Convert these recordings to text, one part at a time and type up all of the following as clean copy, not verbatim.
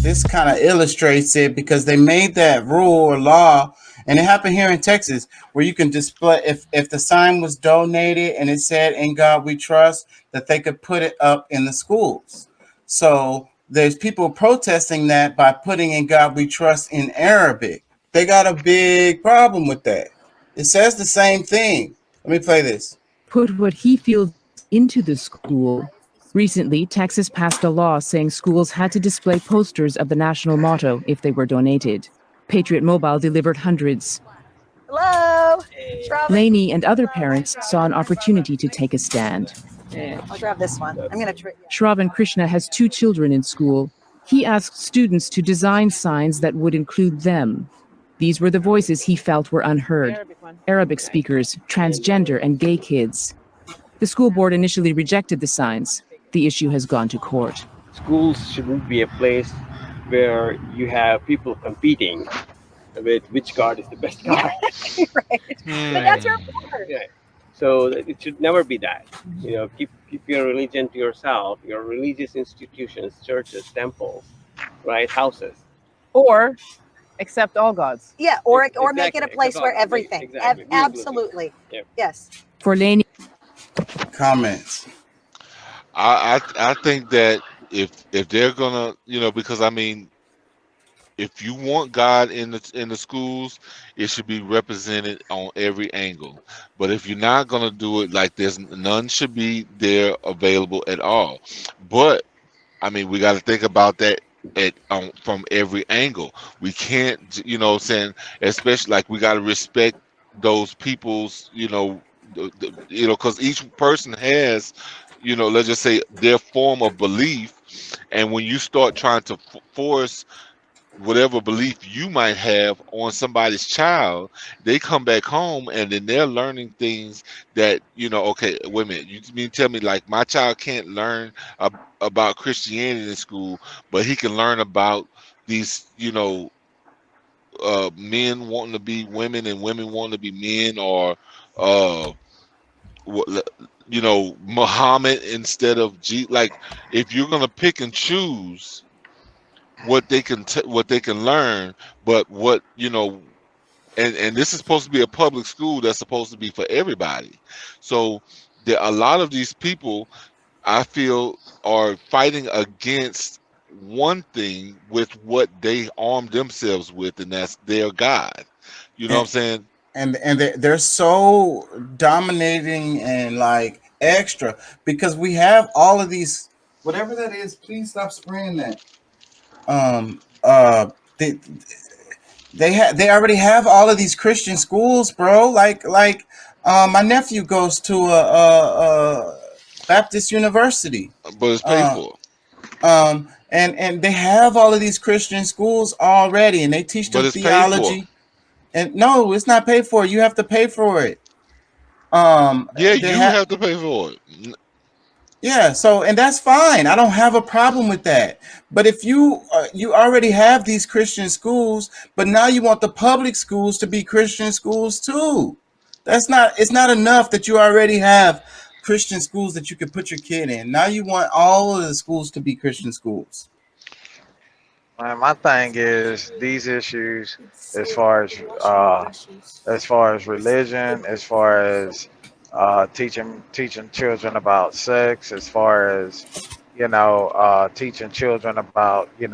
this kind of illustrates it because they made that rule or law, and it happened here in Texas, where you can display if the sign was donated and it said "In God We Trust," that they could put it up in the schools. So there's people protesting that by putting "In God We Trust" in Arabic. They got a big problem with that. It says the same thing. Let me play this. Put what he feels into the school. Recently, Texas passed a law saying schools had to display posters of the national motto if they were donated. Patriot Mobile delivered hundreds. Hello. Lainey and other parents saw an opportunity to take a stand. I'll grab this one. I'm going to. Shravan Krishna has 2 children in school. He asked students to design signs that would include them. These were the voices he felt were unheard: Arabic speakers, transgender, and gay kids. The school board initially rejected the signs. The issue has gone to court. Schools shouldn't be a place where you have people competing with which God is the best God. Right. But that's your part. Yeah. So it should never be that. Keep your religion to yourself. Your religious institutions, churches, temples, right, houses, Or accept all gods. Yeah, or Exactly. make it a place where everything. Exactly. Absolutely. Yep. Yes. For Lainey, Comments. I think that if they're gonna, because I mean, if you want God in the schools, it should be represented on every angle. But if you're not gonna do it, like there's none should be there available at all. But I mean, we got to think about that from every angle. We can't, saying, especially like we got to respect those people's, because each person has, let's just say their form of belief, and when you start trying to force whatever belief you might have on somebody's child, they come back home and then they're learning things that, okay, wait a minute, you mean tell me like my child can't learn about Christianity in school, but he can learn about these, men wanting to be women and women wanting to be men, or Muhammad instead of like if you're gonna pick and choose what they can learn, but and this is supposed to be a public school that's supposed to be for everybody. So there a lot of these people I feel are fighting against one thing with what they arm themselves with, and that's their God. You know what I'm saying? And they're so dominating and like extra because we have all of these whatever that is. Please stop spraying that. Um. They they already have all of these Christian schools, bro. My nephew goes to a Baptist university. But it's paid for. And they have all of these Christian schools already, and they teach them theology. And no, it's not paid for. You have to pay for it. Yeah, you have to pay for it. Yeah, so and that's fine. I don't have a problem with that. But if you already have these Christian schools, but now you want the public schools to be Christian schools too. It's not enough that you already have Christian schools that you can put your kid in. Now you want all of the schools to be Christian schools. My thing is these issues, as far as religion, as far as teaching children about sex, as far as teaching children about the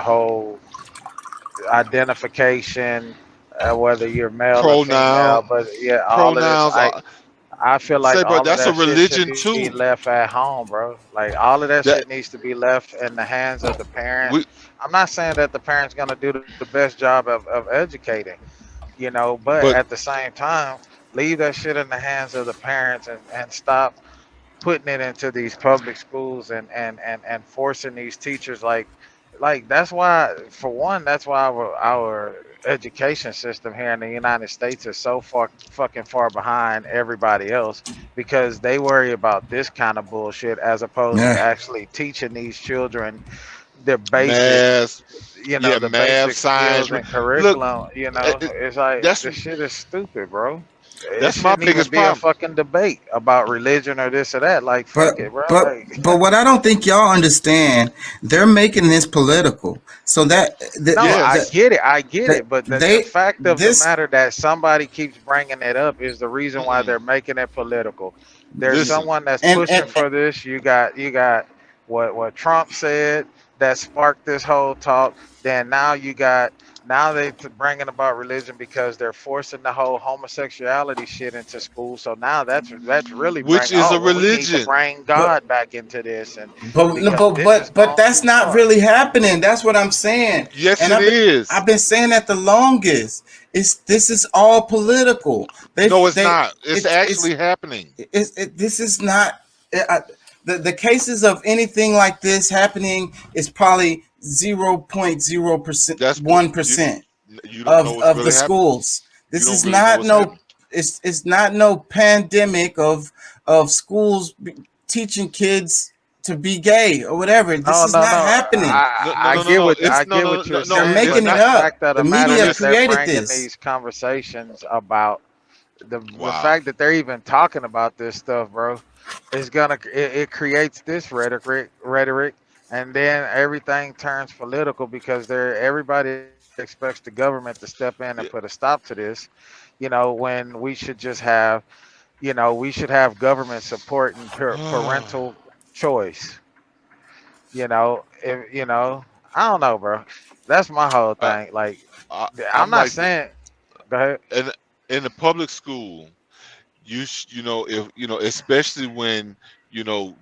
whole identification, whether you're male or female, but yeah, all of this. I feel like all of that's a that shit should religion be too. left at home, bro. Like all of that shit needs to be left in the hands of the parent. I'm not saying that the parent's gonna do the best job of educating, but at the same time, leave that shit in the hands of the parents and stop putting it into these public schools and forcing these teachers like that's why, for one, that's why our education system here in the United States is so fucking far behind everybody else, because they worry about this kind of bullshit as opposed to actually teaching these children the basics, the math, basic science. skills and curriculum. Look, It's like this shit is stupid, bro. It That's my shouldn't even biggest be a problem. fucking debate about religion or this or that. Like, fuck it, bro. Like, But what I don't think y'all understand, they're making this political. So that no, I Yes. get it. I get that it. But the they fact of the this matter that somebody keeps bringing it up is the reason why Mm-mm. they're making it political. There's Listen. someone that's and pushing for this. You got what Trump said that sparked this whole talk. Then now they bringing about religion because they're forcing the whole homosexuality shit into school. So now that's really Which bring. is Oh a well, we need to religion. bring but God back into this, and but no, because this is but gone that's too not far. really happening. That's what I'm saying. Yes, And it is. I've been saying that the longest. This is all political. No, it's They not. It's it's actually happening. this is not the cases of anything like this happening is probably 0.0% That's one you. percent You don't know what's of the really happening. schools. You This don't is really know not what's no happening. it's not no pandemic of schools teaching kids to be gay or whatever. This No, is no, not no. happening. No, no, no, no, no. It's I no, get no, what no, you're no. They're saying, It's but making it the not. up. fact of The the matter media is they're Listen. created bringing this. these conversations about the Wow. fact that they're even talking about this stuff, bro, is it creates this rhetoric, and then everything turns political because everybody expects the government to step in and Yeah. put a stop to this. When we should just have, we should have government support and parental choice. If I don't know, bro. That's my whole I, thing. Like, I'm I'm not like, saying. Go ahead. in the public school, you know, if you know, especially when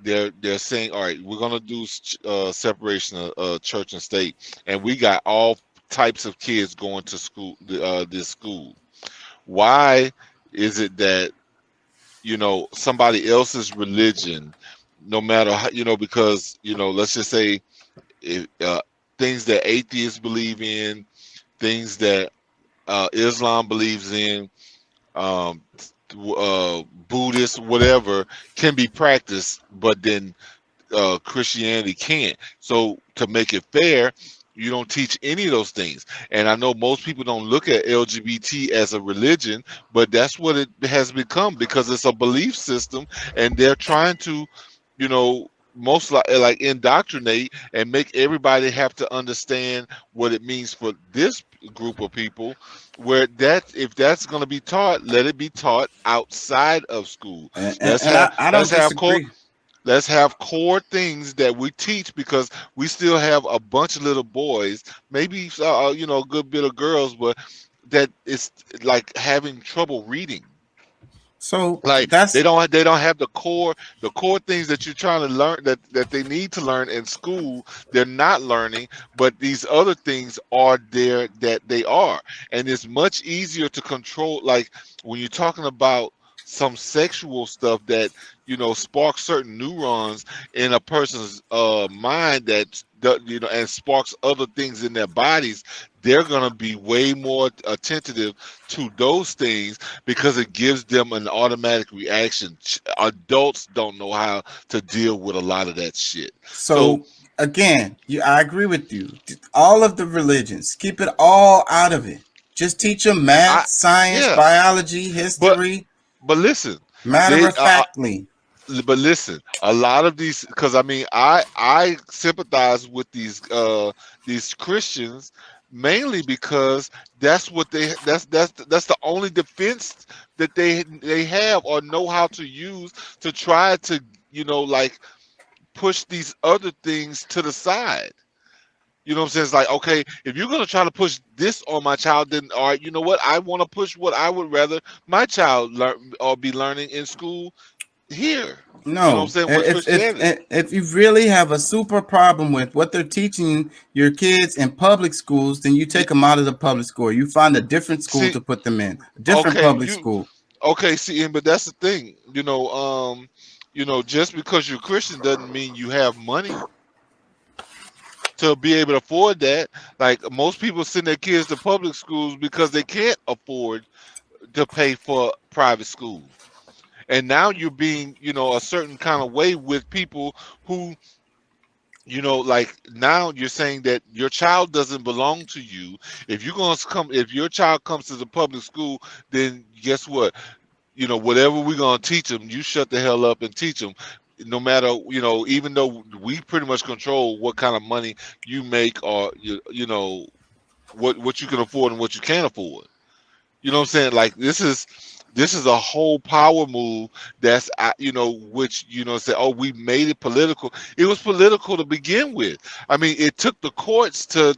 they're saying, all right, we're gonna do separation of church and state, and we got all types of kids going to school, this school. Why is it that somebody else's religion, no matter how, because let's just say, if, things that atheists believe in, things that Islam believes in, um, Buddhist, whatever, can be practiced, but then Christianity can't. So to make it fair, you don't teach any of those things. And I know most people don't look at LGBT as a religion, but that's what it has become because it's a belief system, and they're trying to, most like indoctrinate and make everybody have to understand what it means for this group of people. Where if that's going to be taught, let it be taught outside of school. Let's And have I let's don't have core disagree. Let's have core things that we teach because we still have a bunch of little boys, maybe a good bit of girls, but that it's like having trouble reading. So Like they that's don't have the core things that you're trying to learn that they need to learn in school. They're not learning, but these other things are there that they are, and it's much easier to control. Like when you're talking about some sexual stuff that sparks certain neurons in a person's mind and sparks other things in their bodies. They're gonna be way more attentive to those things because it gives them an automatic reaction. Adults don't know how to deal with a lot of that shit. So so again, I agree with you. All of the religions, keep it all out of it. Just teach them I math, science, yeah, biology, but history, but listen, matter they of factly. but listen, a lot of these, because I mean, I sympathize with these Christians mainly because that's the only defense that they have or know how to use to try to like push these other things to the side. You know what I'm saying? It's like, okay, if you're gonna try to push this on my child, then all right, you know what? I want to push what I would rather my child learn or be learning in school here. You know what I'm No, saying? With Christianity. if you really have a super problem with what they're teaching your kids in public schools, then you take them out of the public school. You find a different school See, to put them in, a different okay, public school. see, but that's the thing, just because you're Christian doesn't mean you have money to be able to afford that. Like most people send their kids to public schools because they can't afford to pay for private school. And now you're being, a certain kind of way with people who, like now you're saying that your child doesn't belong to you. If your child comes to the public school, then guess what? you know, whatever we're gonna teach them, you shut the hell up and teach them. No matter, you know, even though we pretty much control what kind of money you make, or you know what you can afford and what you can't afford. You know what I'm saying? Like this is a whole power move that's you know, which, you know, say, oh, we made it political. It was political to begin with. I mean, it took the courts to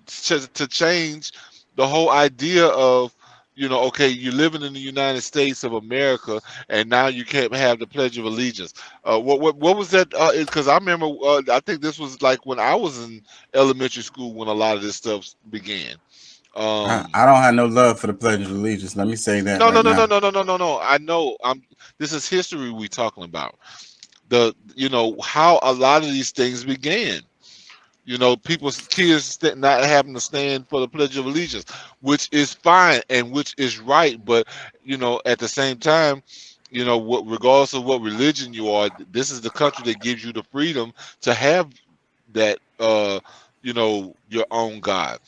change the whole idea of, you know, okay, you're living in the United States of America, and now you can't have the Pledge of Allegiance. What was that? Because I remember, I think this was like when I was in elementary school when a lot of this stuff began. I don't have no love for the Pledge of Allegiance. Let me say that No, right no, no, now. no, no, no, no, no, no. I know. This is history we talking about. You know, how a lot of these things began. You know, kids not having to stand for the Pledge of Allegiance, which is fine and which is right. But, you know, at the same time, you know, regardless of what religion you are, this is the country that gives you the freedom to have that, you know, your own God.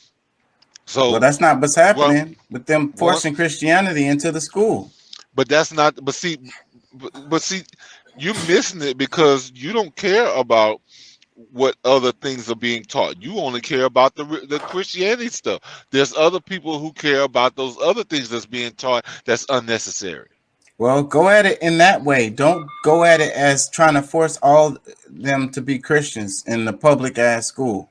Well, So, that's not what's well, happening with them one, forcing Christianity into the school. but that's not. But see, you're missing it because you don't care about what other things are being taught. You only care about the Christianity stuff. There's other people who care about those other things that's being taught that's unnecessary. Well, go at it in that way. Don't go at it as trying to force all them to be Christians in the public ass school.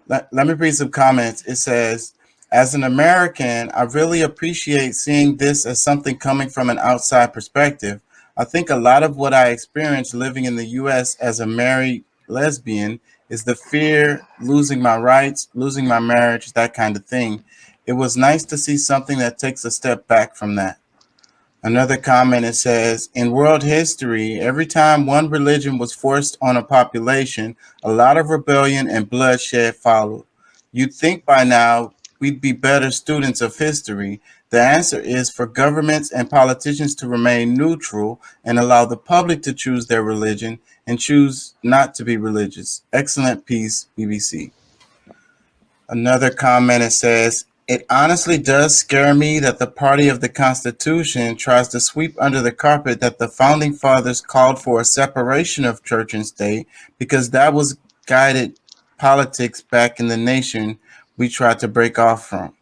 Let me read some comments. It says, as an American, I really appreciate seeing this as something coming from an outside perspective. I think a lot of what I experienced living in the US as a married lesbian is the fear, losing my rights, losing my marriage, that kind of thing. It was nice to see something that takes a step back from that. Another comment, it says, in world history, every time one religion was forced on a population, a lot of rebellion and bloodshed followed. You'd think by now we'd be better students of history. The answer is for governments and politicians to remain neutral and allow the public to choose their religion and choose not to be religious. Excellent piece, BBC. Another comment, it says, it honestly does scare me that the party of the Constitution tries to sweep under the carpet that the founding fathers called for a separation of church and state because that was guided politics back in the nation we tried to break off from.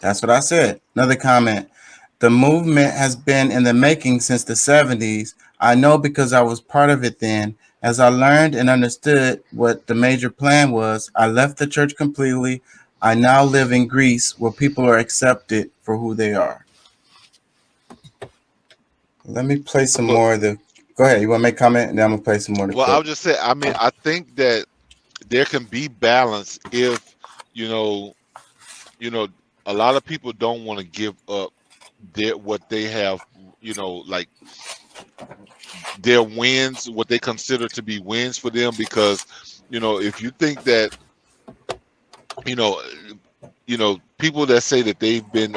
That's what I said. Another comment. The movement has been in the making since the 70s. I know because I was part of it then. As I learned and understood what the major plan was, I left the church completely. I now live in Greece where people are accepted for who they are. Let me play some more of the. Go ahead. You want to make a comment? And then I'm going to play some more. Well, I'll just say, I mean, I think that there can be balance if, you know, a lot of people don't want to give up what they have, you know, like their wins, what they consider to be wins for them, because, you know, if you think that, you know, people that say that they've been,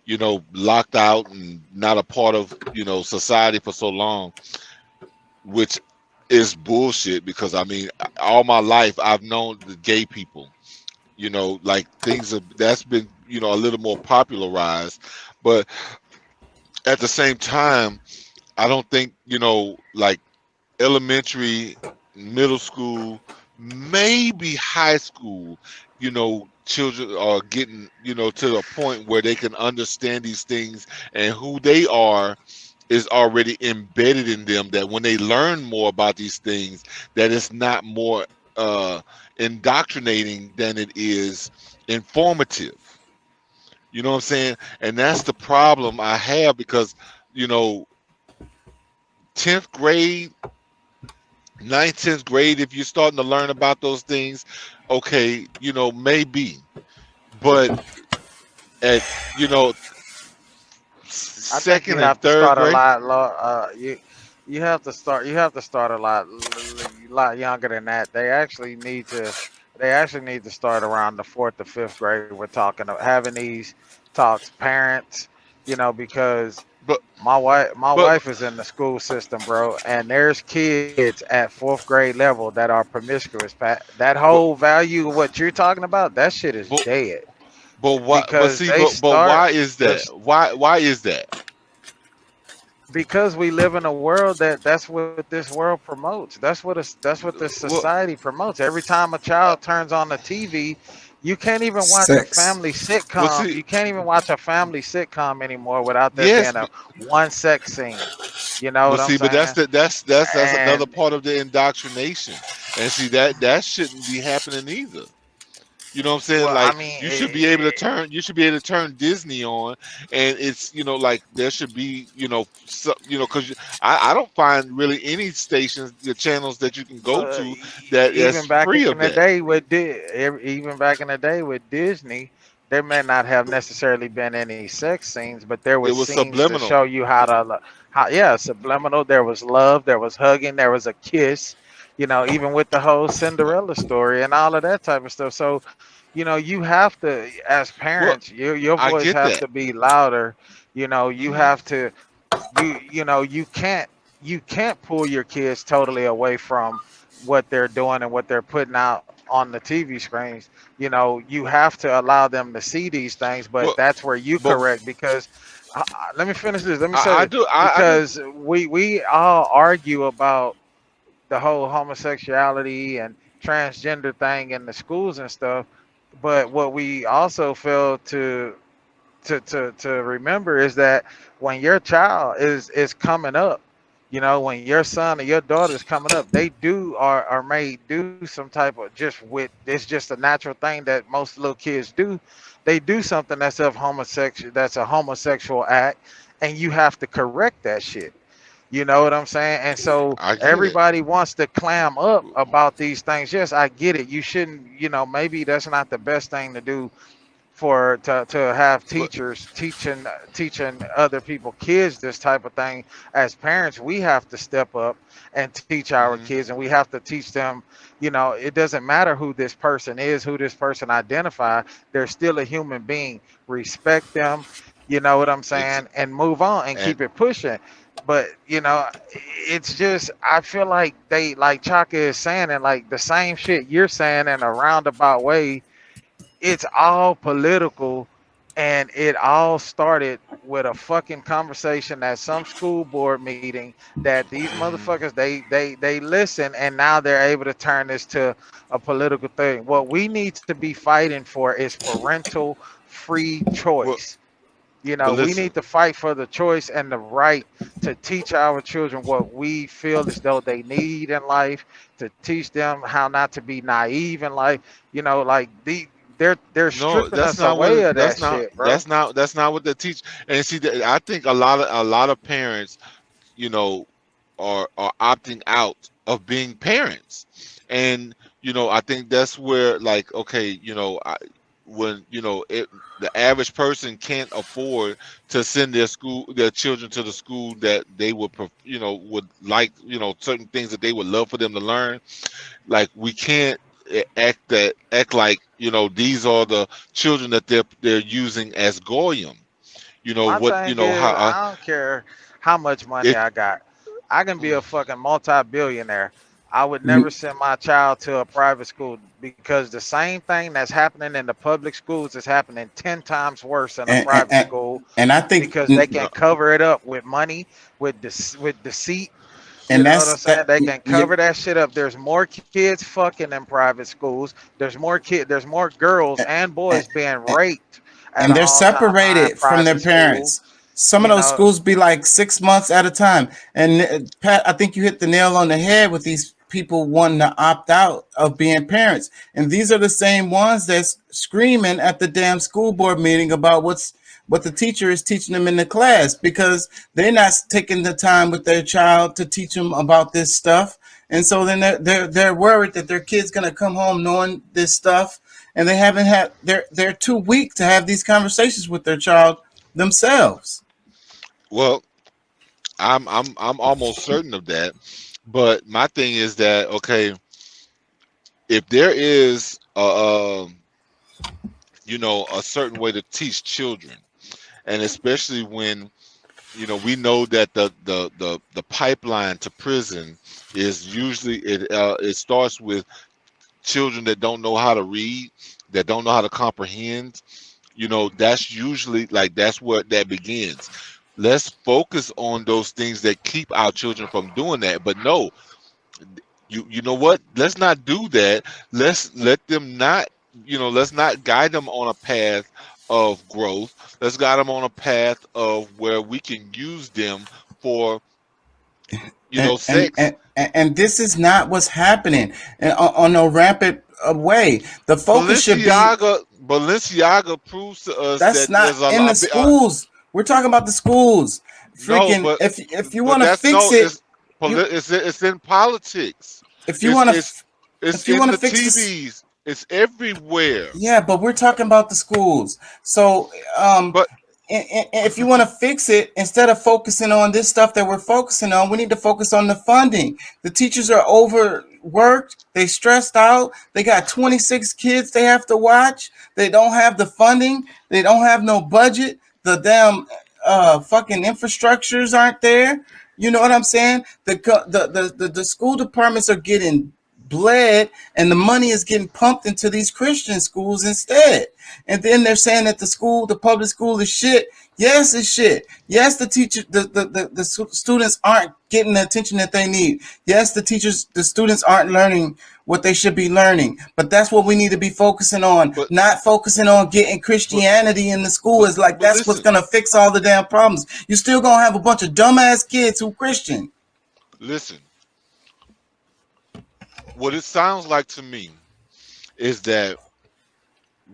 you know, locked out and not a part of, you know, society for so long, which is bullshit, because I mean, all my life I've known the gay people, you know, like that's been, you know, a little more popularized, but at the same time, I don't think, you know, like elementary, middle school, maybe high school, you know, children are getting, you know, to the point where they can understand these things, and who they are is already embedded in them, that when they learn more about these things, that it's not more indoctrinating than it is informative. You know what I'm saying? And that's the problem I have, because, you know, 10th grade, 9th, 10th grade, if you're starting to learn about those things, okay, you know, maybe. But at, you know, second and third grade, you have to start a lot younger than that. They actually need to start around the 4th to 5th grade. We're talking of having these talks, parents, you know, because my wife is in the school system, bro, and there's kids at 4th grade level that are promiscuous. That whole value of what you're talking about, that shit is dead. But why? But see, but why is that? Why is that? because we live in a world that's what this world promotes. That's what this Well, society promotes. Every time a child turns on the TV, you can't even watch a Sex. family well, sitcom. see, You can't even watch a family sitcom anymore without there yes, being a one sex scene. You know but what I'm see, but saying? that's another And part of the indoctrination, and see that shouldn't be happening either. You know what I'm saying? well, I Like mean, you should be able to turn Disney on, and it's like there should be because I don't find really any stations, the channels that you can go uh, to that's even back free in of the that. day with even back in the day with Disney, there may not have necessarily been any sex scenes, but there It was was scenes to show subliminal. you how yeah, subliminal. There was love, there was hugging, there was a kiss. Even with the whole Cinderella story and all of that type of stuff. So, you have to, as Well, parents, your I voice get has that. to be louder. You Hmm. have to you can't pull your kids totally away from what they're doing and what they're putting out on the TV screens. You have to allow them to see these things, but Well, that's where you but correct because let me finish this. Let me say I this do. I do. because we all argue about the whole homosexuality and transgender thing in the schools and stuff, but what we also fail to remember is that when your child is coming up, when your son or your daughter is coming up, they do or may do some type of it's just a natural thing that most little kids do. They do something that's a homosexual act, and you have to correct that shit. You know what I'm saying? And so I get it. everybody wants to clam up about these things. Yes, I get it. You shouldn't, maybe that's not the best thing to do to have But teachers teaching other people kids this type of thing. As parents, we have to step up and teach our mhm. kids, and we have to teach them, it doesn't matter who this person is, who this person identify. They're still a human being. Respect them, you know what I'm Ex- saying, and move on and and keep it pushing. But it's just, I feel like they, like Chaka is saying, and like the same shit you're saying in a roundabout way, it's all political, and it all started with a fucking conversation at some school board meeting that these mhm. motherfuckers, they listen, and now they're able to turn this to a political thing. What we need to be fighting for is parental free Well, choice. but We listen. need to fight for the choice and the right to teach our children what we feel as though they need in life, to teach them how not to be naive in life. Like they're No, stripping that's us not what away of that that's not shit, bro. that's not what they teach. And see, I think a lot of parents, you know, are opting out of being parents, and I think that's where, like, okay, when the average person can't afford to send their children to the school that they would would like, certain things that they would love for them to learn. Like, we can't act like these are the children that they're using as goyim. My What thing is, how I don't care how much money it I got. I can be a fucking multi-billionaire. I would Mm, never send my child to a private school because the same thing that's happening in the public schools is happening 10 times worse in a and, private school and I think, because they can no, cover it up with money, with deceit. You and know what I'm that's saying? that. They can You, cover that shit up. There's more kids fucking in private schools. There's more girls and boys being raped at and an they're all-time separated from their private school. parents. Some of You those know, schools be like 6 months at a time. And Pat, I think you hit the nail on the head with these people wanting to opt out of being parents. And these are the same ones that's screaming at the damn school board meeting about what the teacher is teaching them in the class, because they're not taking the time with their child to teach them about this stuff. And so then they're worried that their kid's gonna come home knowing this stuff, and they haven't had they're too weak to have these conversations with their child themselves. well, I'm almost certain of that. But my thing is that, okay, if there is a certain way to teach children, and especially when we know that the pipeline to prison is usually, it starts with children that don't know how to read, that don't know how to comprehend. That's usually, like, that's where that begins. Let's focus on those things that keep our children from doing that. But no, you know what? Let's not do that. Let's let them not, let's not guide them on a path of growth. Let's guide them on a path of where we can use them for, sex. And this is not what's happening on a rampant way. The focus should be Balenciaga proves to us that's that not there's a in the lot. schools. We're talking about the schools. Freaking, No, if you want to fix it, it's in politics. if you want to, It's if you in want the to fix this, TVs. It's everywhere. yeah, but we're talking about the schools. So, But if you want to fix it, instead of focusing on this stuff that we're focusing on, we need to focus on the funding. The teachers are overworked. They stressed out. They got 26 kids they have to watch. They don't have the funding. They don't have no budget. The damn fucking infrastructures aren't there. You know what I'm saying? The school departments are getting bled, and the money is getting pumped into these Christian schools instead. And then they're saying that the public school is shit. Yes, it's shit. Yes, the students aren't getting the attention that they need. Yes, the students aren't learning what they should be learning. But that's what we need to be focusing on, not focusing on getting Christianity in the school. Is like that's what's gonna fix all the damn problems. You're still gonna have a bunch of dumbass kids who Christian. listen, what it sounds like to me is that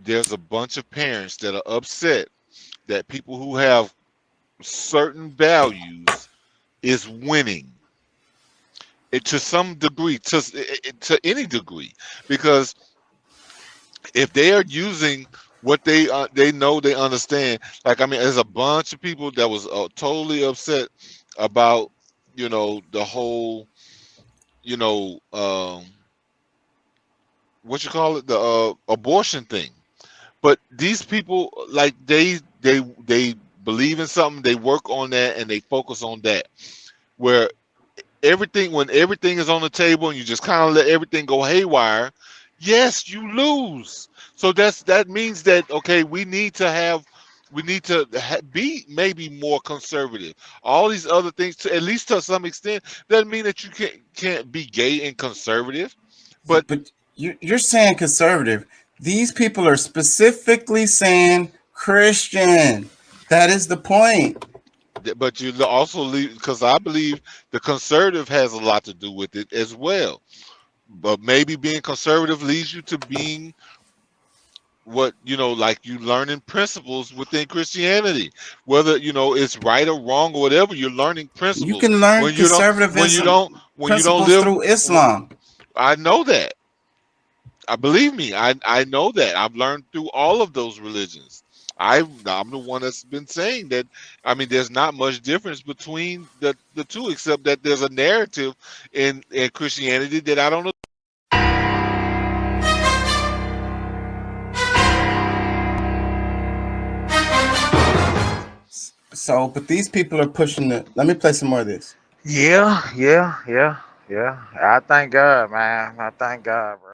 there's a bunch of parents that are upset that people who have certain values is winning it to some degree, to any degree, because if they are using what they know, they understand. Like, I mean, there's a bunch of people that was totally upset about the whole what you call it, the abortion thing. But these people, like, they believe in something, they work on that, and they focus on that. Where when everything is on the table and you just kind of let everything go haywire, yes, you lose. So that means that, okay, we need to be maybe more conservative. All these other things, at least to some extent, doesn't mean that you can't be gay and conservative. But you're saying conservative. These people are specifically saying Christian. That is the point. But you also leave, because I believe the conservative has a lot to do with it as well. But maybe being conservative leads you to being what like you learning principles within Christianity, whether it's right or wrong or whatever. You're learning principles. You can learn conservatism when you don't live through Islam. I know that. I believe me. I know that. I've learned through all of those religions. I'm the one that's been saying that. I mean, there's not much difference between the two, except that there's a narrative in Christianity that I don't know. So, but these people are pushing the. Let me play some more of this. Yeah. I thank God, man. I thank God, bro.